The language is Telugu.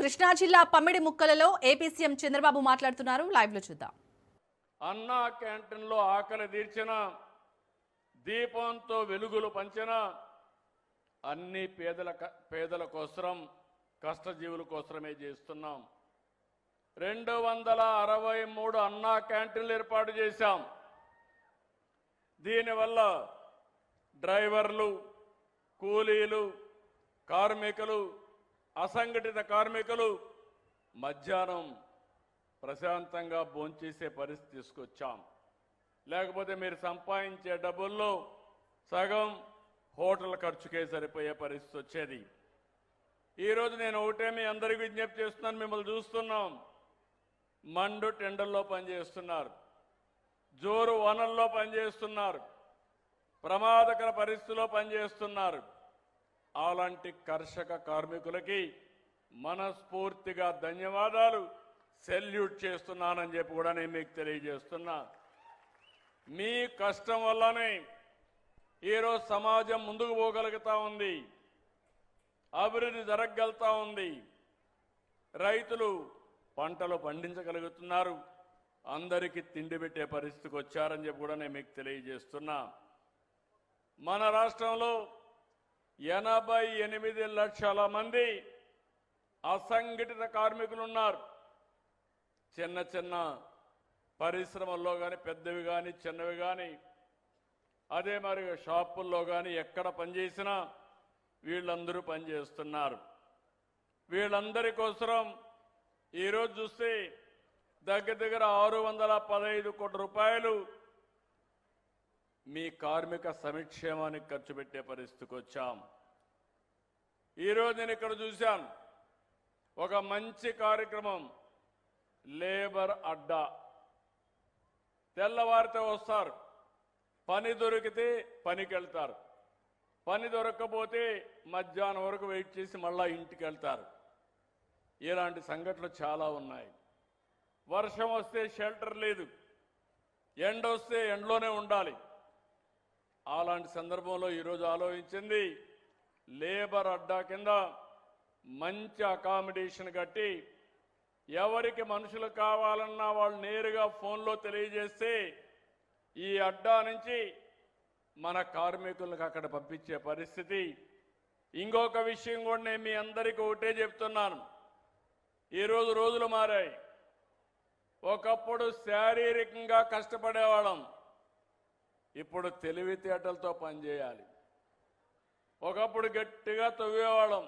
కృష్ణా జిల్లా పమ్మిడి ముక్కలలో ఏపీ సీఎం చంద్రబాబు మాట్లాడుతున్నారు. లైవ్ లో చూద్దాం. అన్నా క్యాంటీన్లో ఆకలి తీర్చిన, దీపంతో వెలుగులు పంచిన, అన్ని పేదల కోసం, కష్టజీవుల కోసమే చేస్తున్నాం. 263 అన్నా క్యాంటీన్లు ఏర్పాటు చేశాం. దీనివల్ల డ్రైవర్లు, కూలీలు, కార్మికులు, అసంఘటిత కార్మికులు మధ్యాహ్నం ప్రశాంతంగా భోంచేసే పరిస్థితి తీసుకొచ్చాం. లేకపోతే మీరు సంపాదించే డబ్బుల్లో సగం హోటల్ ఖర్చుకే సరిపోయే పరిస్థితి వచ్చేది. ఈరోజు నేను ఒకటే మీ అందరికీ విజ్ఞప్తి చేస్తున్నాను. మిమ్మల్ని చూస్తున్నాం, మండు టెండల్లో పనిచేస్తున్నారు, జోరు వనల్లో పనిచేస్తున్నారు, ప్రమాదకర పరిస్థితుల్లో పనిచేస్తున్నారు. అలాంటి కర్షక కార్మికులకి మనస్ఫూర్తిగా ధన్యవాదాలు, సెల్యూట్ చేస్తున్నానని చెప్పి కూడా నేను మీకు తెలియజేస్తున్నా. మీ కష్టం వల్లనే ఈరోజు సమాజం ముందుకు పోగలుగుతా ఉంది, అభివృద్ధి జరగగలుగుతా ఉంది, రైతులు పంటలు పండించగలుగుతున్నారు, అందరికీ తిండి పెట్టే పరిస్థితికి వచ్చారని చెప్పి కూడా నేను మీకు తెలియజేస్తున్నా. మన రాష్ట్రంలో 88 లక్షల మంది అసంఘటిత కార్మికులు ఉన్నారు. చిన్న చిన్న పరిశ్రమల్లో కానీ, పెద్దవి కానీ, చిన్నవి కానీ, అదే మరి షాపుల్లో కానీ ఎక్కడ పనిచేసినా వీళ్ళందరూ పనిచేస్తున్నారు. వీళ్ళందరి కోసం ఈరోజు చూస్తే దగ్గర 615 కోట్ల రూపాయలు మీ కార్మిక సంక్షేమానికి ఖర్చు పెట్టే పరిస్థితికి వచ్చాం. ఈరోజు నేను ఇక్కడ చూశాను ఒక మంచి కార్యక్రమం, లేబర్ అడ్డా. తెల్లవారితే వస్తారు, పని దొరికితే పనికి వెళ్తారు, పని దొరకకపోతే మధ్యాహ్నం వరకు వెయిట్ చేసి మళ్ళా ఇంటికి వెళ్తారు. ఇలాంటి సంఘటనలు చాలా ఉన్నాయి. వర్షం వస్తే షెల్టర్ లేదు, ఎండ వస్తే ఎండలోనే ఉండాలి. అలాంటి సందర్భంలో ఈరోజు ఆలోచించింది, లేబర్ అడ్డా కింద మంచి అకామిడేషన్ కట్టి, ఎవరికి మనుషులు కావాలన్నా వాళ్ళు నేరుగా ఫోన్లో తెలియజేస్తే ఈ అడ్డా నుంచి మన కార్మికులకు అక్కడ పంపించే పరిస్థితి. ఇంకొక విషయం కూడా నేను మీ అందరికీ ఒకటే చెప్తున్నాను, ఈరోజు రోజులు మారాయి. ఒకప్పుడు శారీరకంగా కష్టపడేవాళ్ళం, ఇప్పుడు తెలివితేటలతో పనిచేయాలి. ఒకప్పుడు గట్టిగా తవ్వేవాళ్ళం,